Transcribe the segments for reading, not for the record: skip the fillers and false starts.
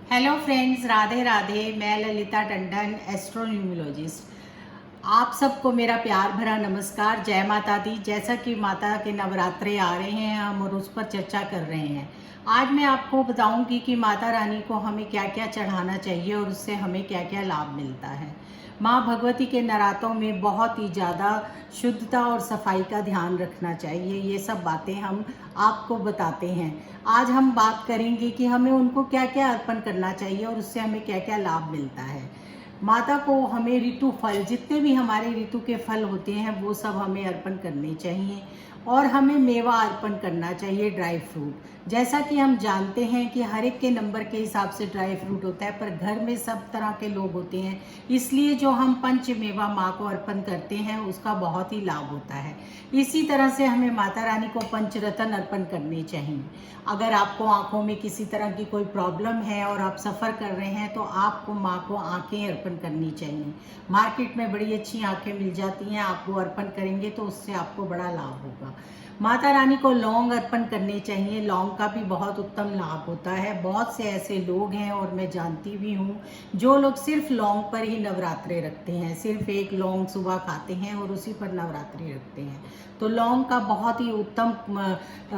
Hello friends, Radhe Radhe. मैं ललिता टंडन, एस्ट्रोन्यूमोलॉजिस्ट। आप सबको मेरा प्यार भरा नमस्कार। जय माता दी। जैसा कि माता के नवरात्रे आ रहे हैं, हम और उस पर चर्चा कर रहे हैं। आज मैं आपको बताऊंगी कि माता रानी को हमें क्या क्या चढ़ाना चाहिए और उससे हमें क्या क्या लाभ मिलता है। माँ भगवती के नरातों में बहुत ही ज़्यादा शुद्धता और सफाई का ध्यान रखना चाहिए। ये सब बातें हम आपको बताते हैं। आज हम बात करेंगे कि हमें उनको क्या क्या अर्पण करना चाहिए और उससे हमें क्या क्या लाभ मिलता है। माता को हमें ऋतु फल, जितने भी हमारे ऋतु के फल होते हैं वो सब हमें अर्पण करने चाहिए। और हमें मेवा अर्पण करना चाहिए, ड्राई फ्रूट। जैसा कि हम जानते हैं कि हर एक के नंबर के हिसाब से ड्राई फ्रूट होता है, पर घर में सब तरह के लोग होते हैं, इसलिए जो हम पंच मेवा माँ को अर्पण करते हैं उसका बहुत ही लाभ होता है। इसी तरह से हमें माता रानी को पंचरत्न अर्पण करने चाहिए। अगर आपको आँखों में किसी तरह की कोई प्रॉब्लम है और आप सफ़र कर रहे हैं तो आपको माँ को आँखें अर्पण करनी चाहिए। मार्केट में बड़ी अच्छी आँखें मिल जाती हैं, आप वो अर्पण करेंगे तो उससे आपको बड़ा लाभ होगा। माता रानी को लौंग अर्पण करने चाहिए। लौंग का भी बहुत उत्तम लाभ होता है। बहुत से ऐसे लोग हैं और मैं जानती भी हूँ जो लोग सिर्फ लौंग पर ही नवरात्रे रखते हैं, सिर्फ एक लौंग सुबह खाते हैं और उसी पर नवरात्रि रखते हैं। तो लौंग का बहुत ही उत्तम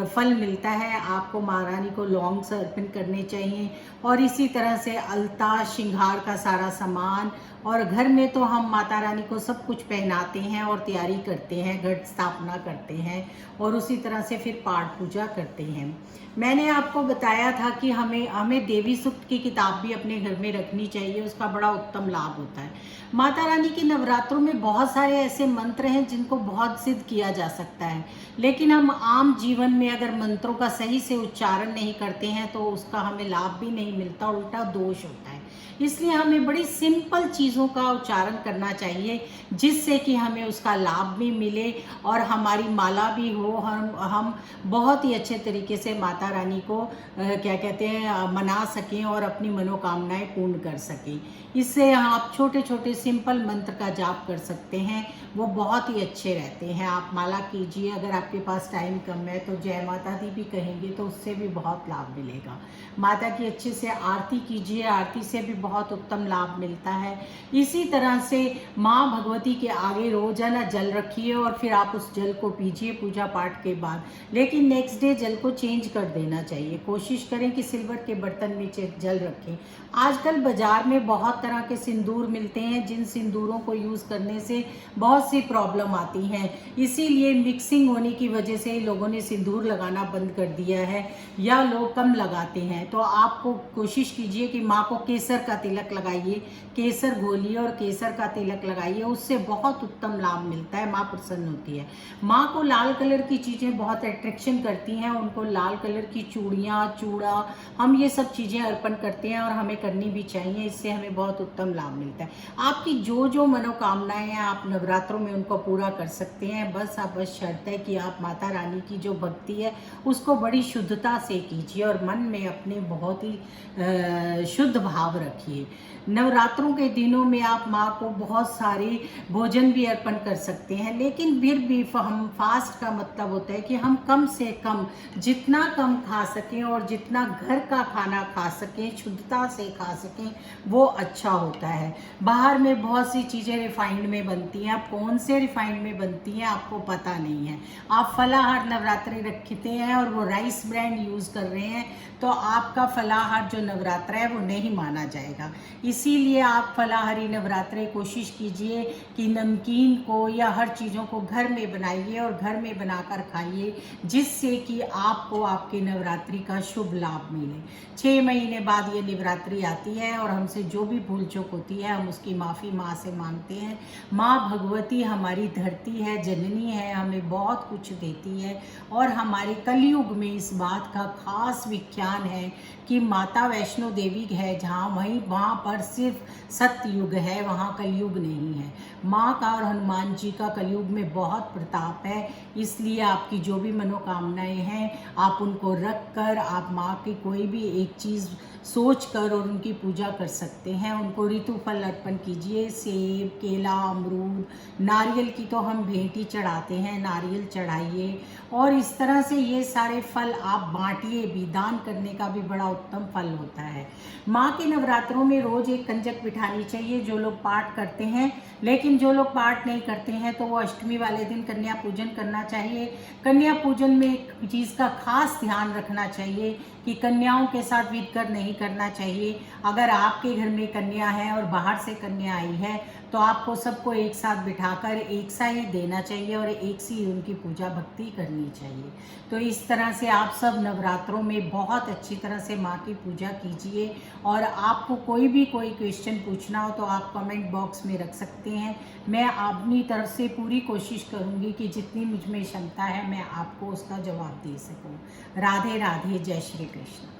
फल मिलता है। आपको माँ रानी को लौंग से अर्पण करने चाहिए। और इसी तरह से अलता, श्रृंगार का सारा सामान, और घर में तो हम माता रानी को सब कुछ पहनाते हैं और तैयारी करते हैं, घट स्थापना करते हैं और उसी तरह से फिर पाठ पूजा करते हैं। मैंने आपको बताया था कि हमें देवी सूक्त की किताब भी अपने घर में रखनी चाहिए, उसका बड़ा उत्तम लाभ होता है। माता रानी के नवरात्रों में बहुत सारे ऐसे मंत्र हैं जिनको बहुत सिद्ध किया जा सकता है, लेकिन हम आम जीवन में अगर मंत्रों का सही से उच्चारण नहीं करते हैं तो उसका हमें लाभ भी नहीं मिलता, उल्टा दोष होता है। इसलिए हमें बड़ी सिंपल चीज़ों का उच्चारण करना चाहिए जिससे कि हमें उसका लाभ भी मिले और हमारी माला भी हो। हम बहुत ही अच्छे तरीके से माता रानी को क्या कहते हैं मना सकें और अपनी मनोकामनाएं पूर्ण कर सकें। इससे आप छोटे छोटे सिंपल मंत्र का जाप कर सकते हैं, वो बहुत ही अच्छे रहते हैं। आप माला कीजिए, अगर आपके पास टाइम कम है तो जय माता दी भी कहेंगे तो उससे भी बहुत लाभ मिलेगा। माता की अच्छे से आरती कीजिए, आरती से भी बहुत उत्तम लाभ मिलता है। इसी तरह से माँ भगवती के आगे रोजाना जल रखिए और फिर आप उस जल को पीजिए पूजा पाठ के बाद, लेकिन नेक्स्ट डे जल को चेंज कर देना चाहिए। कोशिश करें कि सिल्वर के बर्तन में जल रखें। आजकल बाजार में बहुत तरह के सिंदूर मिलते हैं, जिन सिंदूरों को यूज़ करने से बहुत सी प्रॉब्लम आती हैं, इसीलिए मिक्सिंग होने की वजह से लोगों ने सिंदूर लगाना बंद कर दिया है या लोग कम लगाते हैं। तो आपको कोशिश कीजिए कि माँ को केसर का तिलक लगाइए, केसर घोलिए और केसर का तिलक लगाइए, उससे बहुत उत्तम लाभ मिलता है, माँ प्रसन्न होती है। माँ को लाल कलर की चीज़ें बहुत अट्रैक्शन करती हैं, उनको लाल कलर की चूड़ियाँ, चूड़ा, हम ये सब चीज़ें अर्पण करते हैं और हमें करनी भी चाहिए, इससे हमें बहुत उत्तम लाभ मिलता है। आपकी जो जो मनोकामनाएं हैं आप नवरात्रों में उनको पूरा कर सकते हैं। बस शर्त है कि आप माता रानी की जो भक्ति है उसको बड़ी शुद्धता से कीजिए और मन में अपने बहुत ही शुद्ध भाव रखिए। नवरात्रों के दिनों में आप माँ को बहुत सारे भोजन भी अर्पण कर सकते हैं, लेकिन फिर भी हम फास्ट का मतलब होता है कि हम कम से कम, जितना कम खा सकें और जितना घर का खाना खा सकें, शुद्धता से खा सकें, वो अच्छा होता है। बाहर में बहुत सी चीज़ें रिफाइंड में बनती हैं, आप कौन से रिफाइंड में बनती हैं आपको पता नहीं है। आप फलाहार नवरात्रि रखते हैं और वो राइस ब्रांड यूज़ कर रहे हैं तो आपका फलाहार जो नवरात्र है वो नहीं माना जाएगा। इसीलिए आप फलाहारी नवरात्रे कोशिश कीजिए कि नमकीन को या हर चीज़ों को घर में बनाइए और घर में बनाकर खाइए, जिससे कि आपको आपके नवरात्रि का शुभ लाभ मिले। 6 महीने बाद ये नवरात्रि आती है और हमसे जो भी भूल चूक होती है हम उसकी माफ़ी माँ से मांगते हैं। माँ भगवती हमारी धरती है, जननी है, हमें बहुत कुछ देती है और हमारे कलयुग में इस बात का खास विख्यान है कि माता वैष्णो देवी है जहाँ, वहाँ पर सिर्फ सतयुग है, वहाँ कलयुग नहीं है। माँ का और हनुमान जी का कलयुग में बहुत प्रताप है, इसलिए आपकी जो भी मनोकामनाएं हैं आप उनको को रख कर आप माँ की कोई भी एक चीज़ सोच कर और उनकी पूजा कर सकते हैं। उनको ऋतु फल अर्पण कीजिए, सेब, केला, अमरूद, नारियल की तो हम भेंट ही चढ़ाते हैं, नारियल चढ़ाइए। और इस तरह से ये सारे फल आप बांटिए भी, दान करने का भी बड़ा उत्तम फल होता है। माँ के नवरात्रों में रोज़ एक कंजक बिठानी चाहिए जो लोग पाठ करते हैं, लेकिन जो लोग पाठ नहीं करते हैं तो वो अष्टमी वाले दिन कन्या पूजन करना चाहिए। कन्या पूजन में एक चीज़ का खास ध्यान रखना चाहिए कि कन्याओं के साथ विधकर नहीं करना चाहिए। अगर आपके घर में कन्या है और बाहर से कन्या आई है तो आपको सबको एक साथ बिठाकर एक सा ही देना चाहिए और एक सी उनकी पूजा भक्ति करनी चाहिए। तो इस तरह से आप सब नवरात्रों में बहुत अच्छी तरह से माँ की पूजा कीजिए। और आपको कोई क्वेश्चन पूछना हो तो आप कमेंट बॉक्स में रख सकते हैं। मैं अपनी तरफ से पूरी कोशिश करूँगी कि जितनी मुझ में क्षमता है मैं आपको उसका जवाब दे सकूँ। राधे राधे, जय श्री कृष्ण।